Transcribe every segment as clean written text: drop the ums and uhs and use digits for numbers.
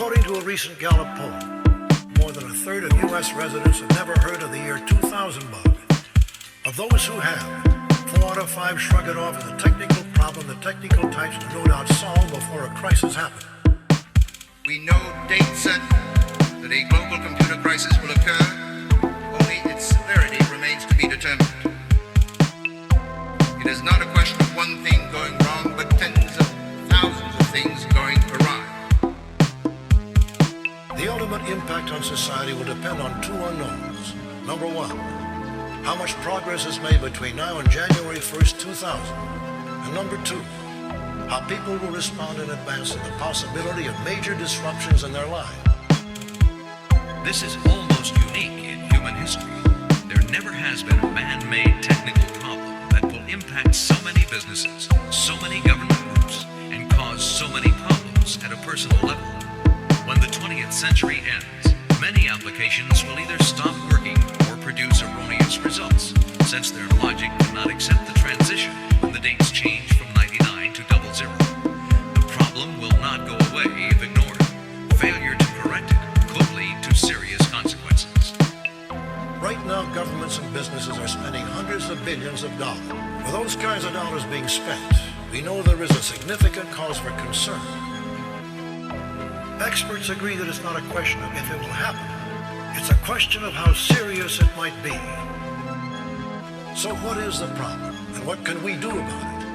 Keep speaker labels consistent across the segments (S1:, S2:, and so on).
S1: According to a recent Gallup poll, more than a third of U.S. residents have never heard of the year 2000 bug. Of those who have, 4 out of 5 shrug it off as a technical problem that technical types do no doubt solve before a crisis happens.
S2: We know date certain that a global computer crisis will occur, only its severity remains to be determined. It is not a question of one thing going wrong, but tens of thousands of things going awry.
S1: The ultimate impact on society will depend on 2 unknowns. Number 1, how much progress is made between now and January 1st, 2000. And number 2, how people will respond in advance to the possibility of major disruptions in their lives.
S3: This is almost unique in human history. There never has been a man-made technical problem that will impact so many businesses, so many government groups, and cause so many problems at a personal level. When the 20th century ends, many applications will either stop working or produce erroneous results, since their logic cannot accept the transition when the dates change from 99 to 00. The problem will not go away if ignored. Failure to correct it could lead to serious consequences.
S1: Right now, governments and businesses are spending hundreds of billions of dollars. With those kinds of dollars being spent, we know there is a significant cause for concern. Experts agree that it's not a question of if it will happen. It's a question of how serious it might be. So what is the problem, and what can we do about it?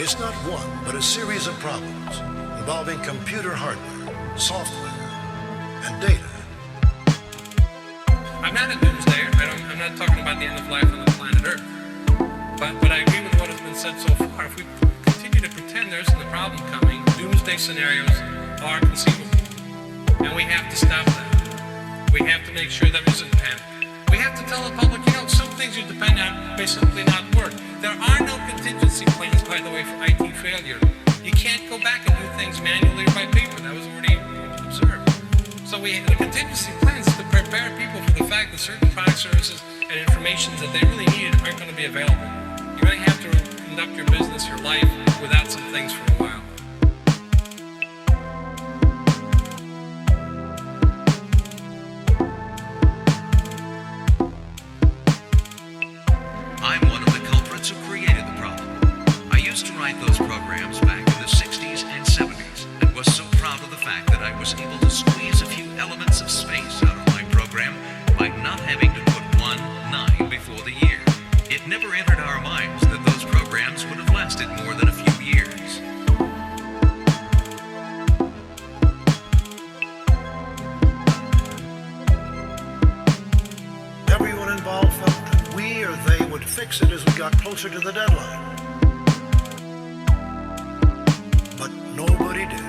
S1: It's not one, but a series of problems involving computer hardware, software, and data.
S4: I'm not a doomsdayer. I'm not talking about the end of life on the planet Earth. But I agree with what has been said so far. If we continue to pretend there isn't a problem coming, doomsday scenarios are conceivable. And we have to stop that. We have to make sure there isn't panic. We have to tell the public, some things you depend on may simply not work. There are no contingency plans, by the way, for IT failure. You can't go back and do things manually or by paper. That was already observed. So the contingency plans is to prepare people for the fact that certain product services and information that they really need aren't going to be available. You're going to have to conduct your business, your life, without some things for a while.
S3: I'm one of the culprits who created the problem. I used to write those programs back in the 60s and 70s and was so proud of the fact that I was able to squeeze a few elements of space out of my program by not having to put 19 before the year. It never entered our minds that those programs would have lasted more than a few years.
S1: Everyone involved felt that we or they would fix it as we got closer to the deadline. But nobody did.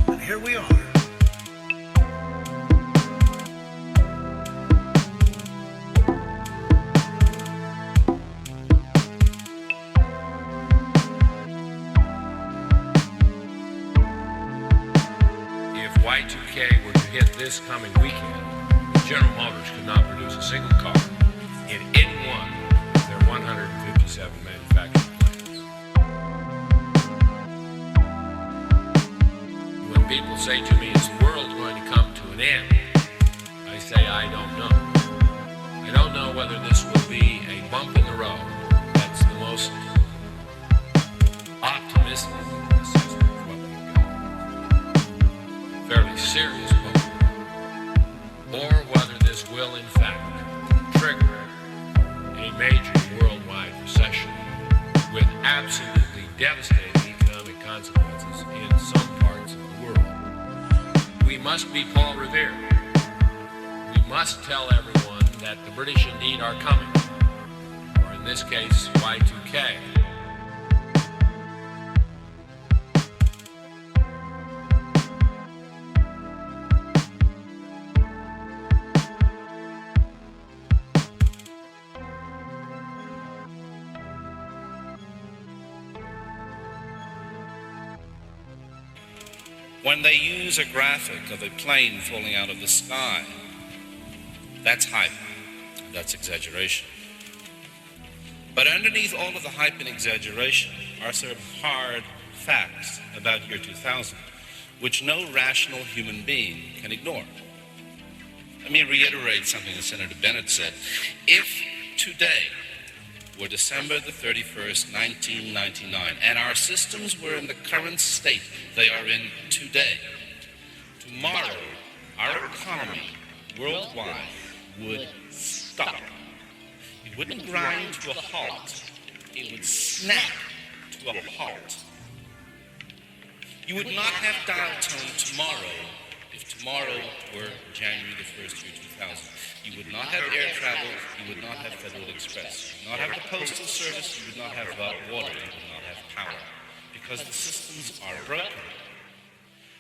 S1: And here we are.
S5: If Y2K were to hit this coming weekend, General Motors could not produce a single car in any one of their 157 manufacturing plants. When people say to me, is the world going to come to an end? I say, I don't know. I don't know whether this will be a bump in the road. That's the most optimistic assessment of what we've got. Fairly serious bump. Or whether this will, in fact, trigger a major worldwide recession with absolutely devastating economic consequences in some parts of the world. We must be Paul Revere. We must tell everyone that the British indeed are coming, or in this case, Y2K.
S6: When they use a graphic of a plane falling out of the sky, that's hype, that's exaggeration. But underneath all of the hype and exaggeration are some hard facts about year 2000 which no rational human being can ignore. Let me reiterate something that Senator Bennett said. If today were December the 31st, 1999, and our systems were in the current state they are in today, tomorrow our economy worldwide would stop. It wouldn't grind to a halt. It would snap to a halt. You would not have dial tone tomorrow if tomorrow were January the 1st, year 2000. You would not have air travel. You would not have Federal Express. You would not have the Postal Service. You would not have water. You would not have power. Because the systems are broken.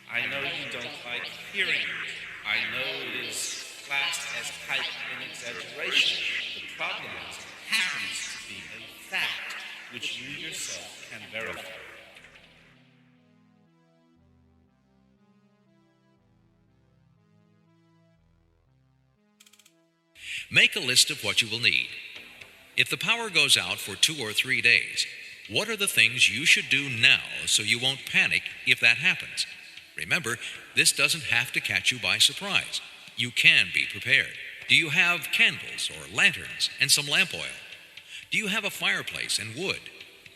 S6: I know you don't like hearing it. I know it is classed as hype and exaggeration. The problem is it happens to be a fact which you yourself can verify.
S3: Make a list of what you will need. If the power goes out for 2 or 3 days, what are the things you should do now so you won't panic if that happens? Remember, this doesn't have to catch you by surprise. You can be prepared. Do you have candles or lanterns and some lamp oil? Do you have a fireplace and wood?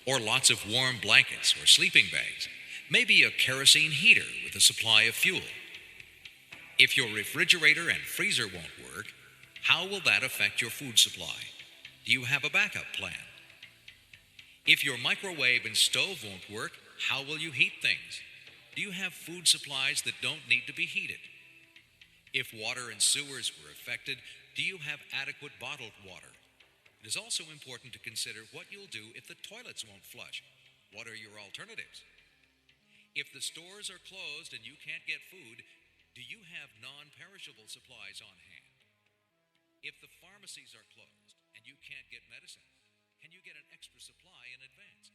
S3: Or lots of warm blankets or sleeping bags? Maybe a kerosene heater with a supply of fuel? If your refrigerator and freezer won't work, how will that affect your food supply? Do you have a backup plan? If your microwave and stove won't work, how will you heat things? Do you have food supplies that don't need to be heated? If water and sewers were affected, do you have adequate bottled water? It is also important to consider what you'll do if the toilets won't flush. What are your alternatives? If the stores are closed and you can't get food, do you have non-perishable supplies on hand? If the pharmacies are closed and you can't get medicine, can you get an extra supply in advance?